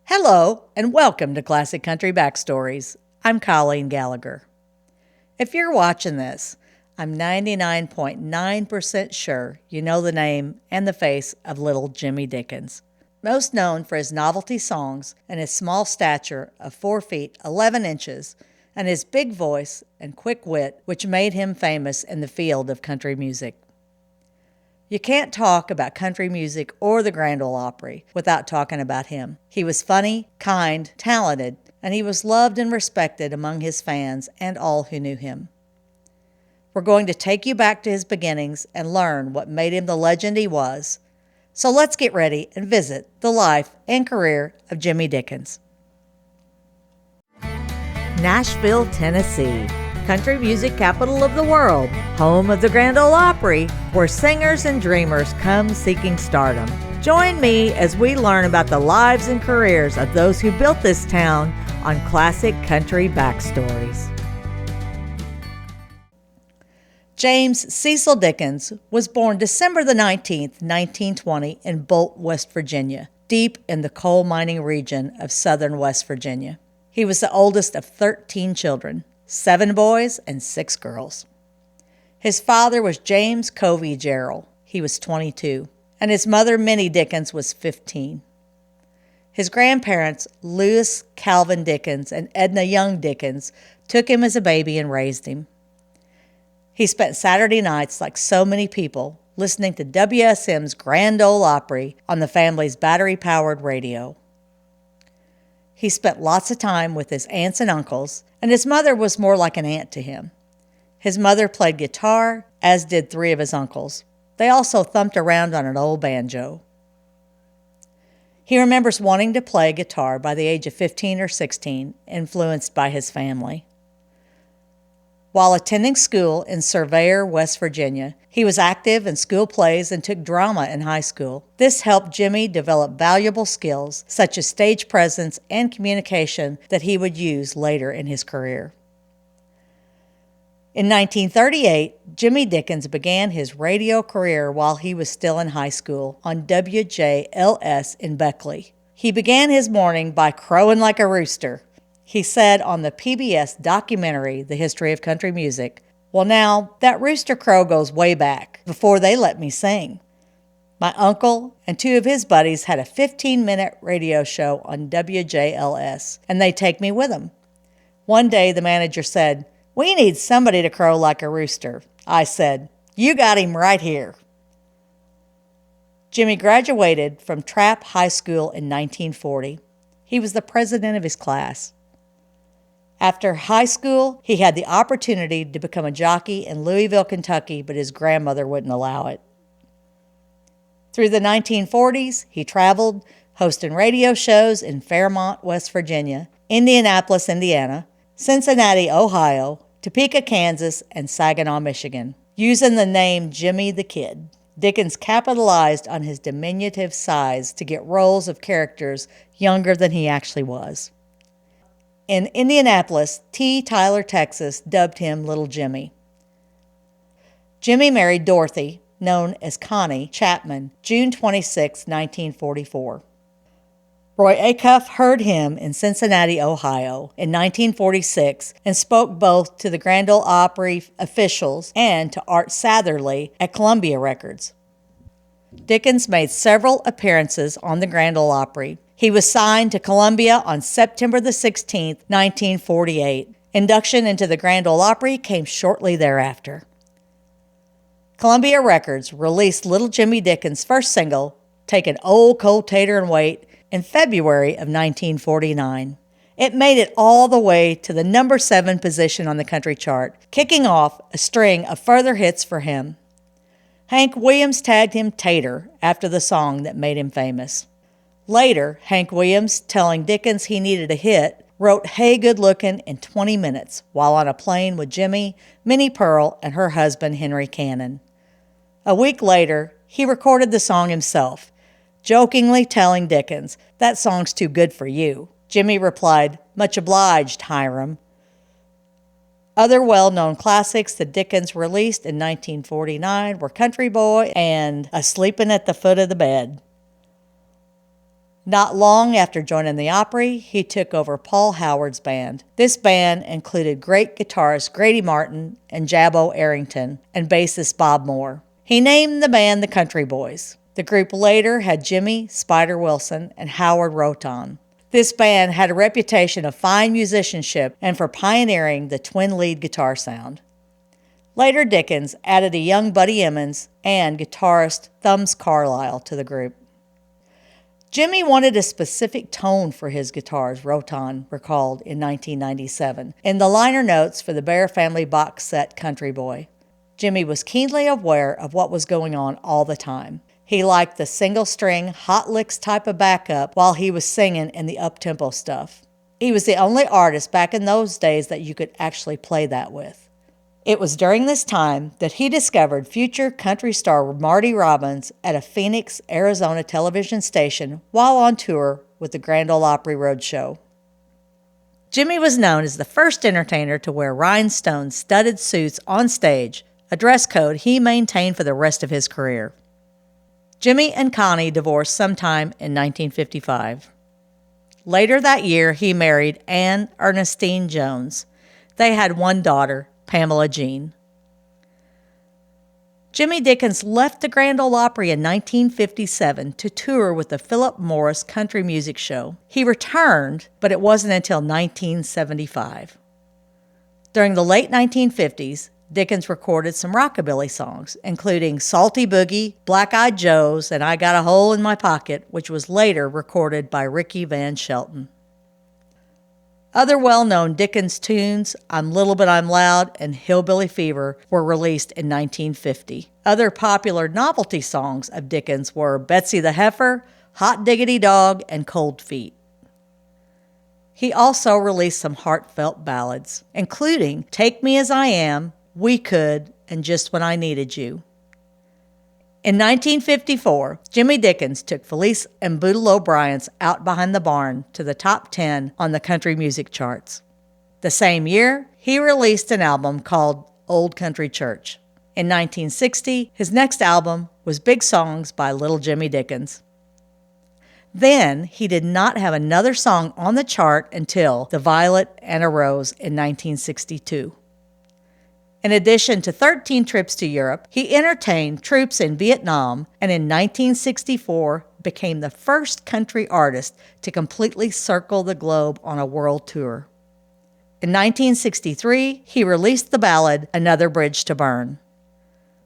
Hello, and welcome to Classic Country Backstories. I'm Colleen Gallagher. If you're watching this, I'm 99.9% sure you know the name and the face of Little Jimmy Dickens. Most known for his novelty songs and his small stature of 4 feet 11 inches, and his big voice and quick wit, which made him famous in the field of country music. You can't talk about country music or the Grand Ole Opry without talking about him. He was funny, kind, talented, and he was loved and respected among his fans and all who knew him. We're going to take you back to his beginnings and learn what made him the legend he was. So let's get ready and visit the life and career of Jimmy Dickens. Nashville, Tennessee, country music capital of the world, home of the Grand Ole Opry, where singers and dreamers come seeking stardom. Join me as we learn about the lives and careers of those who built this town on Classic Country Backstories. James Cecil Dickens was born December the 19th, 1920 in Bolt, West Virginia, deep in the coal mining region of southern West Virginia. He was the oldest of 13 children. 7 boys and 6 girls. His father was James Covey Gerald. He was 22, and his mother, Minnie Dickens, was 15. His grandparents, Lewis Calvin Dickens and Edna Young Dickens, took him as a baby and raised him. He spent Saturday nights, like so many people, listening to WSM's Grand Ole Opry on the family's battery-powered radio. He spent lots of time with his aunts and uncles, and his mother was more like an aunt to him. His mother played guitar, as did 3 of his uncles. They also thumped around on an old banjo. He remembers wanting to play guitar by the age of 15 or 16, influenced by his family. While attending school in Surveyor, West Virginia, he was active in school plays and took drama in high school. This helped Jimmy develop valuable skills such as stage presence and communication that he would use later in his career. In 1938, Jimmy Dickens began his radio career while he was still in high school on WJLS in Beckley. He began his morning by crowing like a rooster. He said on the PBS documentary, The History of Country Music, "Well, now, that rooster crow goes way back, before they let me sing. My uncle and 2 of his buddies had a 15-minute radio show on WJLS, and they take me with them. One day, the manager said, 'We need somebody to crow like a rooster.' I said, 'You got him right here.'" Jimmy graduated from Trapp High School in 1940. He was the president of his class. After high school, he had the opportunity to become a jockey in Louisville, Kentucky, but his grandmother wouldn't allow it. Through the 1940s, he traveled, hosting radio shows in Fairmont, West Virginia, Indianapolis, Indiana, Cincinnati, Ohio, Topeka, Kansas, and Saginaw, Michigan. Using the name Jimmy the Kid, Dickens capitalized on his diminutive size to get roles of characters younger than he actually was. In Indianapolis, T. Tyler, Texas, dubbed him Little Jimmy. Jimmy married Dorothy, known as Connie Chapman, June 26, 1944. Roy Acuff heard him in Cincinnati, Ohio, in 1946 and spoke both to the Grand Ole Opry officials and to Art Satherley at Columbia Records. Dickens made several appearances on the Grand Ole Opry. He was signed to Columbia on September the 16th, 1948. Induction into the Grand Ole Opry came shortly thereafter. Columbia Records released Little Jimmy Dickens' first single, "Take an Old Cold Tater and Wait," in February of 1949. It made it all the way to the number 7 position on the country chart, kicking off a string of further hits for him. Hank Williams tagged him Tater after the song that made him famous. Later, Hank Williams, telling Dickens he needed a hit, wrote Hey Good Lookin' in 20 minutes while on a plane with Jimmy, Minnie Pearl, and her husband Henry Cannon. A week later, he recorded the song himself, jokingly telling Dickens, "That song's too good for you." Jimmy replied, "Much obliged, Hiram." Other well-known classics that Dickens released in 1949 were Country Boy and A Sleepin' at the Foot of the Bed. Not long after joining the Opry, he took over Paul Howard's band. This band included great guitarist Grady Martin and Jabbo Arrington and bassist Bob Moore. He named the band the Country Boys. The group later had Jimmy Spider Wilson and Howard Rotan. This band had a reputation of fine musicianship and for pioneering the twin lead guitar sound. Later, Dickens added a young Buddy Emmons and guitarist Thumbs Carlyle to the group. Jimmy wanted a specific tone for his guitars, Rotan recalled in 1997, in the liner notes for the Bear Family box set Country Boy. Jimmy was keenly aware of what was going on all the time. He liked the single-string, hot licks type of backup while he was singing in the up-tempo stuff. He was the only artist back in those days that you could actually play that with. It was during this time that he discovered future country star Marty Robbins at a Phoenix, Arizona television station while on tour with the Grand Ole Opry Roadshow. Jimmy was known as the first entertainer to wear rhinestone studded suits on stage, a dress code he maintained for the rest of his career. Jimmy and Connie divorced sometime in 1955. Later that year, he married Anne Ernestine Jones. They had one daughter, Pamela Jean. Jimmy Dickens left the Grand Ole Opry in 1957 to tour with the Philip Morris Country Music Show. He returned, but it wasn't until 1975. During the late 1950s, Dickens recorded some rockabilly songs, including Salty Boogie, Black-Eyed Joe's, and I Got a Hole in My Pocket, which was later recorded by Ricky Van Shelton. Other well-known Dickens tunes, I'm Little But I'm Loud and Hillbilly Fever, were released in 1950. Other popular novelty songs of Dickens were Betsy the Heifer, Hot Diggity Dog, and Cold Feet. He also released some heartfelt ballads, including Take Me As I Am, We Could, and Just When I Needed You. In 1954, Jimmy Dickens took Felice and Boodle O'Brien's Out Behind the Barn to the top 10 on the country music charts. The same year, he released an album called Old Country Church. In 1960, his next album was Big Songs by Little Jimmy Dickens. Then, he did not have another song on the chart until The Violet and a Rose in 1962. In addition to 13 trips to Europe, he entertained troops in Vietnam and in 1964 became the first country artist to completely circle the globe on a world tour. In 1963, he released the ballad Another Bridge to Burn.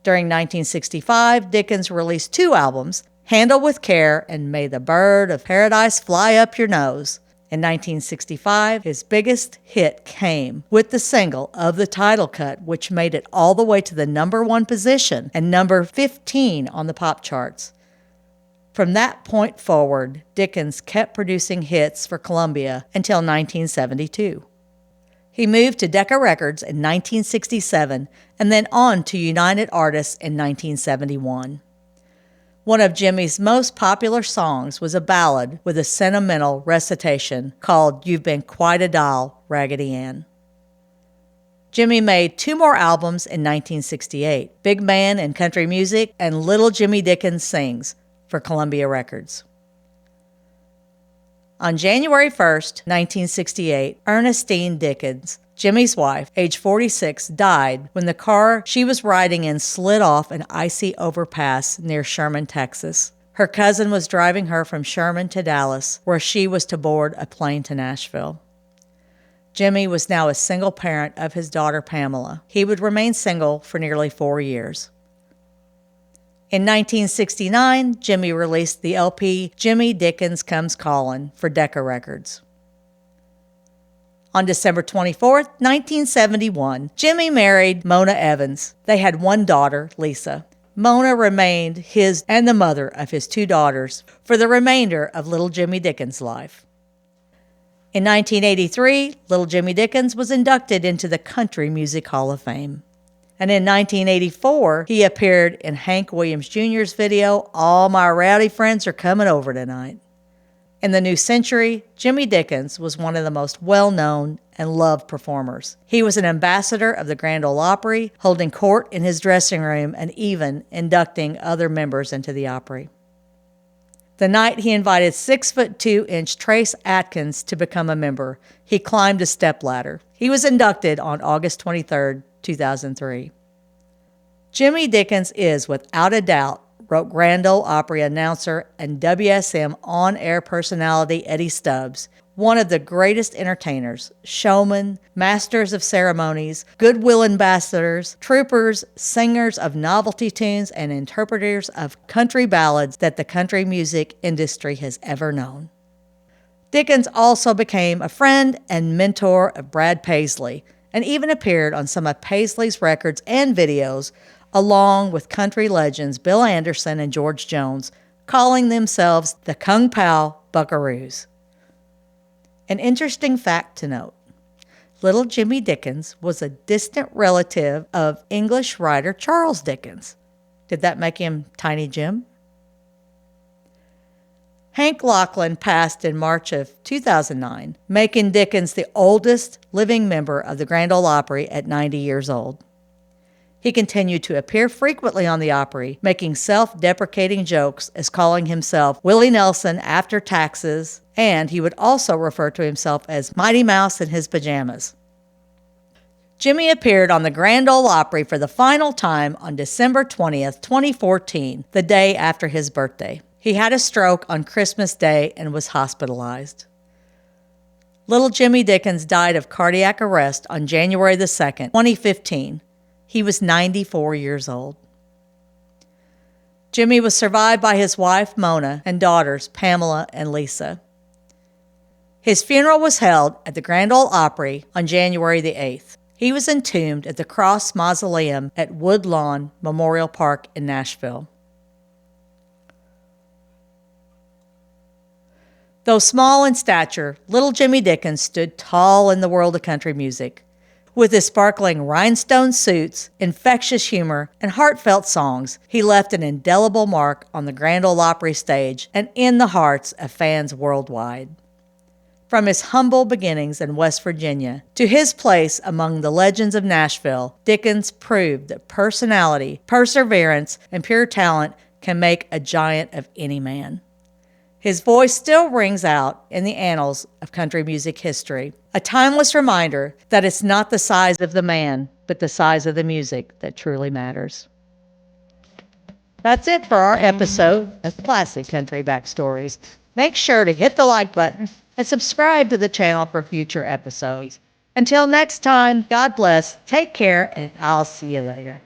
During 1965, Dickens released two albums, Handle with Care and May the Bird of Paradise Fly Up Your Nose. In 1965, his biggest hit came with the single Of the Title Cut, which made it all the way to the number 1 position and number 15 on the pop charts. From that point forward, Dickens kept producing hits for Columbia until 1972. He moved to Decca Records in 1967 and then on to United Artists in 1971. One of Jimmy's most popular songs was a ballad with a sentimental recitation called You've Been Quite a Doll, Raggedy Ann. Jimmy made two more albums in 1968, Big Man in Country Music and Little Jimmy Dickens Sings for Columbia Records. On January 1st, 1968, Ernestine Dickens, Jimmy's wife, age 46, died when the car she was riding in slid off an icy overpass near Sherman, Texas. Her cousin was driving her from Sherman to Dallas, where she was to board a plane to Nashville. Jimmy was now a single parent of his daughter Pamela. He would remain single for nearly 4 years. In 1969, Jimmy released the LP Jimmy Dickens Comes Callin' for Decca Records. On December 24, 1971, Jimmy married Mona Evans. They had one daughter, Lisa. Mona remained his and the mother of his two daughters for the remainder of Little Jimmy Dickens' life. In 1983, Little Jimmy Dickens was inducted into the Country Music Hall of Fame. And in 1984, he appeared in Hank Williams Jr.'s video, All My Rowdy Friends Are Coming Over Tonight. In the new century, Jimmy Dickens was one of the most well-known and loved performers. He was an ambassador of the Grand Ole Opry, holding court in his dressing room and even inducting other members into the Opry. The night he invited 6'2" Trace Atkins to become a member, he climbed a stepladder. He was inducted on August 23, 2003. Jimmy Dickens is, without a doubt, wrote Grand Ole Opry announcer and WSM on-air personality Eddie Stubbs, one of the greatest entertainers, showmen, masters of ceremonies, goodwill ambassadors, troopers, singers of novelty tunes, and interpreters of country ballads that the country music industry has ever known. Dickens also became a friend and mentor of Brad Paisley, and even appeared on some of Paisley's records and videos, along with country legends Bill Anderson and George Jones, calling themselves the Kung Pao Buckaroos. An interesting fact to note: Little Jimmy Dickens was a distant relative of English writer Charles Dickens. Did that make him Tiny Jim? Hank Lachlan passed in March of 2009, making Dickens the oldest living member of the Grand Ole Opry at 90 years old. He continued to appear frequently on the Opry, making self-deprecating jokes as calling himself Willie Nelson after taxes, and he would also refer to himself as Mighty Mouse in his pajamas. Jimmy appeared on the Grand Ole Opry for the final time on December 20th, 2014, the day after his birthday. He had a stroke on Christmas Day and was hospitalized. Little Jimmy Dickens died of cardiac arrest on January the 2nd, 2015. He was 94 years old. Jimmy was survived by his wife, Mona, and daughters, Pamela and Lisa. His funeral was held at the Grand Ole Opry on January the 8th. He was entombed at the Cross Mausoleum at Woodlawn Memorial Park in Nashville. Though small in stature, little Jimmy Dickens stood tall in the world of country music. With his sparkling rhinestone suits, infectious humor, and heartfelt songs, he left an indelible mark on the Grand Ole Opry stage and in the hearts of fans worldwide. From his humble beginnings in West Virginia to his place among the legends of Nashville, Dickens proved that personality, perseverance, and pure talent can make a giant of any man. His voice still rings out in the annals of country music history, a timeless reminder that it's not the size of the man, but the size of the music that truly matters. That's it for our episode of Classic Country Backstories. Make sure to hit the like button and subscribe to the channel for future episodes. Until next time, God bless, take care, and I'll see you later.